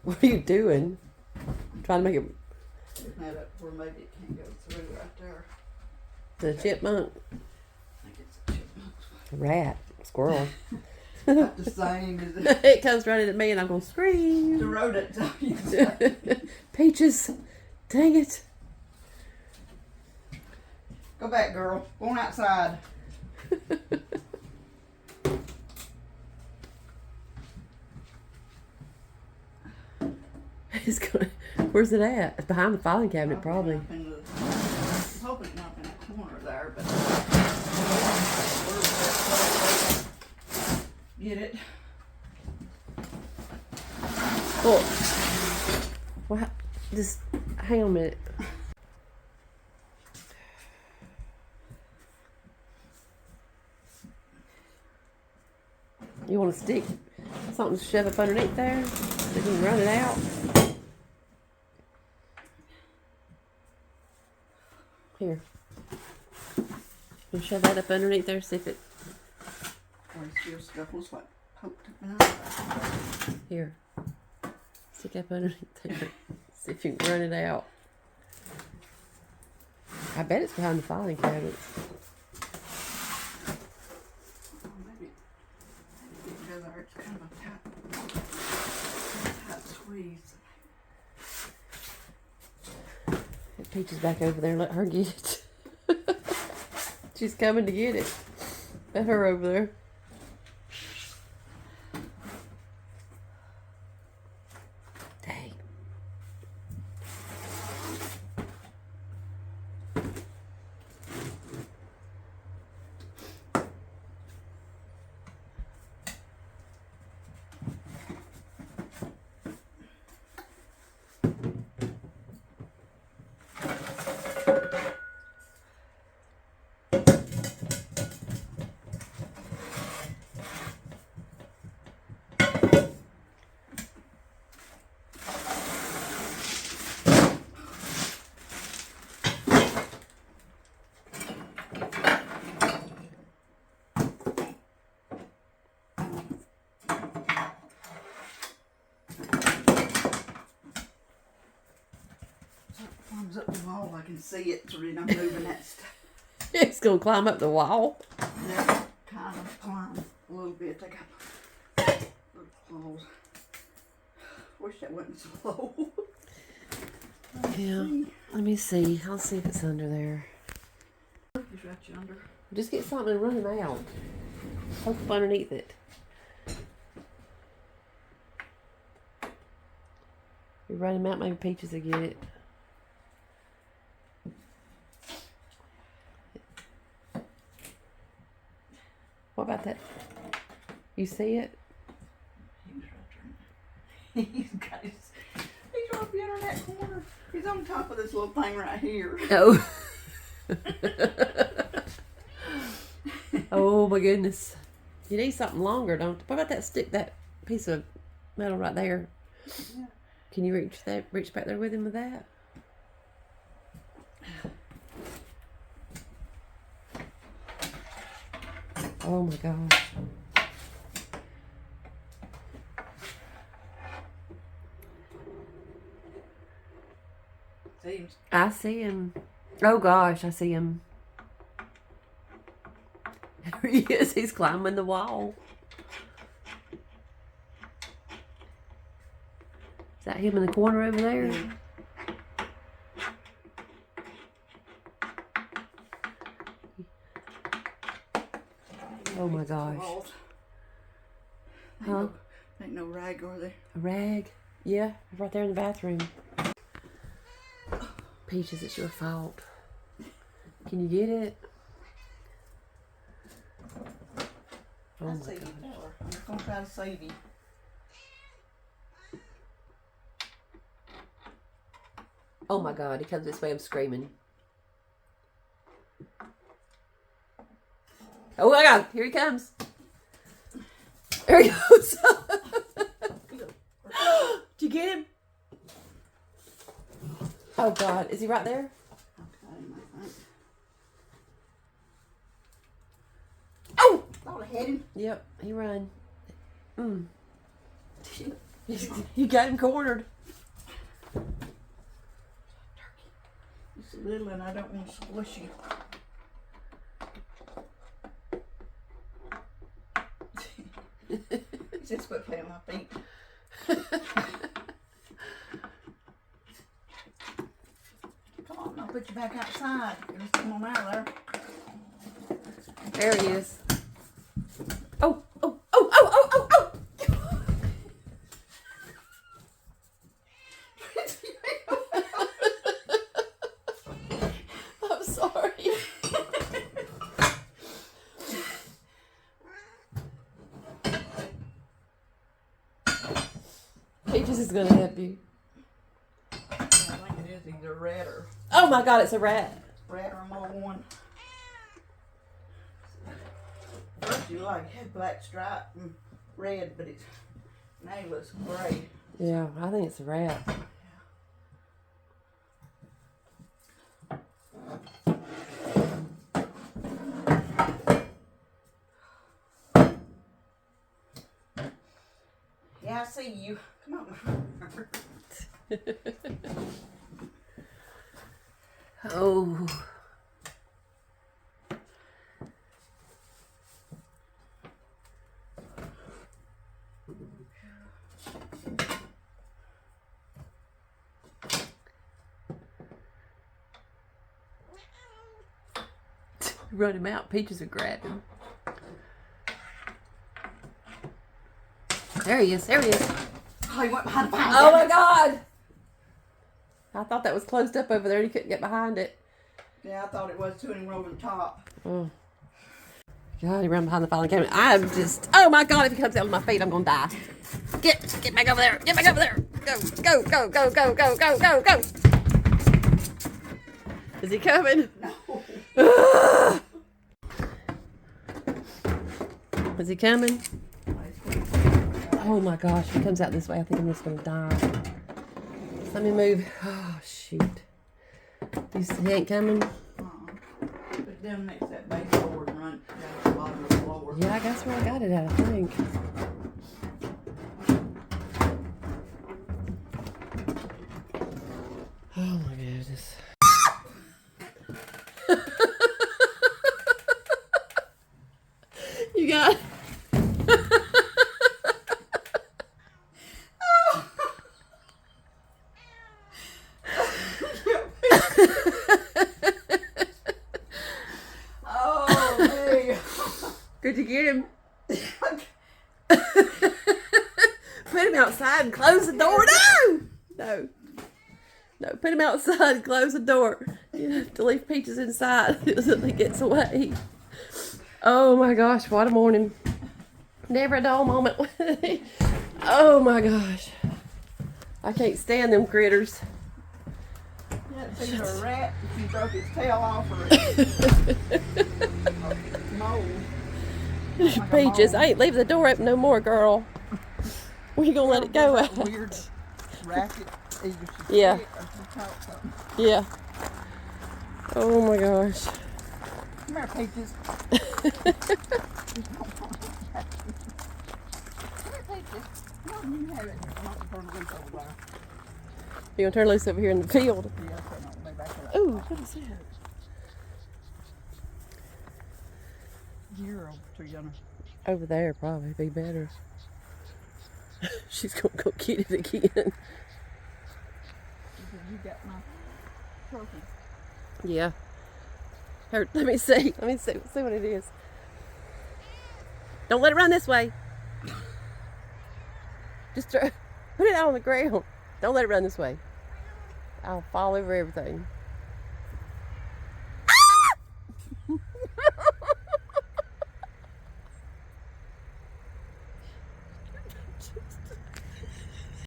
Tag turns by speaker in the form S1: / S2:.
S1: What are you doing? Trying to make it.
S2: Now that where maybe it can't go through right there.
S1: The chipmunk.
S2: I think it's a chipmunk.
S1: Rat. Squirrel.
S2: Not the same as it.
S1: It comes running at me and I'm going to scream.
S2: The rodent.
S1: Peaches. Dang it.
S2: Go back, girl. Going outside.
S1: It's gonna, where's it at? It's behind the filing cabinet, probably.
S2: I'm hoping not in that corner there, but get it.
S1: Oh. What? Just hang on a minute. You want to stick something to shove up underneath there so you can run it out? Here. You shove that up underneath there, see if it.
S2: Or your scuffles like poked up.
S1: Here. Stick up underneath there. See if you can run it out. I bet it's behind the filing cabinet.
S2: Maybe it goes there. It's kind of a tight squeeze.
S1: Get Peaches back over there and let her get it. She's coming to get it. Let her over there. Dang.
S2: Climbs up the wall, I can see it, so then I'm moving that stuff.
S1: It's gonna climb up the wall.
S2: Yeah, kind of climb a little bit. They got little claws. Wish that wasn't so low.
S1: Yeah. Let me see. I'll see if it's under there.
S2: He's right yonder.
S1: Just get something and run him out. Poke up underneath it. You run him out, maybe Peaches will get it. What about that? You see it?
S2: He's right there. He's got his. He's right behind that corner. He's on top of this little thing right here.
S1: Oh. Oh my goodness. You need something longer, don't you? What about that stick, that piece of metal right there?
S2: Yeah.
S1: Can you reach back there with him with that? Oh my gosh.
S2: See him?
S1: I see him. Oh gosh, I see him. There he is. He's climbing the wall. Is that him in the corner over there?
S2: Yeah.
S1: Oh my gosh. Huh?
S2: Ain't no rag over there.
S1: A rag? Yeah, right there in the bathroom. Peaches, it's your fault. Can you get it? Oh
S2: I'll
S1: my
S2: save you,
S1: gosh.
S2: Taylor. I'm just gonna try to save you.
S1: Oh my God, he comes this way, I'm screaming. Oh my God, here he comes. There he goes. Did you get him? Oh God, is he right there?
S2: Oh! Thought I had him.
S1: Yep, he run. Mm. You got him cornered.
S2: It's little and I don't want to squish you. Just put play on my feet. Come on, I'll put you back outside. Just come on out there.
S1: There he is. Oh, oh, oh, oh, oh, oh, oh! I'm sorry. Peaches is gonna help you.
S2: I think it is either red or
S1: Oh my God, it's a rat.
S2: more one. First you like had black stripe and red, but it's now it looks gray.
S1: Yeah, I think it's a rat.
S2: Yeah, I see you. Come on.
S1: Oh. Run him out. Peaches would grab him. There he is. There he is.
S2: Oh, he went behind the pine.
S1: Oh my God! I thought that was closed up over there and he couldn't get behind it.
S2: Yeah, I thought it was too, and he went over the top.
S1: Oh. God, he ran behind the filing cabinet. I'm just, oh my God, if he comes out of my feet, I'm gonna die. Get back over there. Get back over there. Go, go, go, go, go, go, go, go, go. Is he coming?
S2: No.
S1: Is he coming? Oh my gosh, if he comes out this way, I think I'm just gonna die. Let me move. Oh, shoot. He ain't coming?
S2: Put them next to that baseboard and run down the bottom of the floor.
S1: Yeah, I guess where I got it at, I think. Oh my goodness. You got
S2: Oh, hey.
S1: Did you get him? Put him outside and close the door. No! No. No, put him outside and close the door. You have to leave Peaches inside until he gets away. Oh my gosh, what a morning. Never a dull moment. Oh my gosh. I can't stand them critters.
S2: Yeah, it's either a rat if you broke his tail off or a mole. Like
S1: Peaches,
S2: a
S1: I ain't leaving the door open no more, girl. We gonna let it go
S2: that
S1: out.
S2: weird racket. Either she
S1: Yeah.
S2: quit or she caught something.
S1: Yeah. Oh my gosh.
S2: Come here, Peaches. No, you have it. I'm not going to loose over there.
S1: You gonna turn loose over here in the field?
S2: Yeah, turn on way back there.
S1: Ooh, what is that?
S2: You're over to yonder.
S1: Over there probably be better. She's gonna go get it again.
S2: You got my trophy.
S1: Yeah. Here, let me see. See what it is. Don't let it run this way. Just put it out on the ground. Don't let it run this way. I'll fall over everything.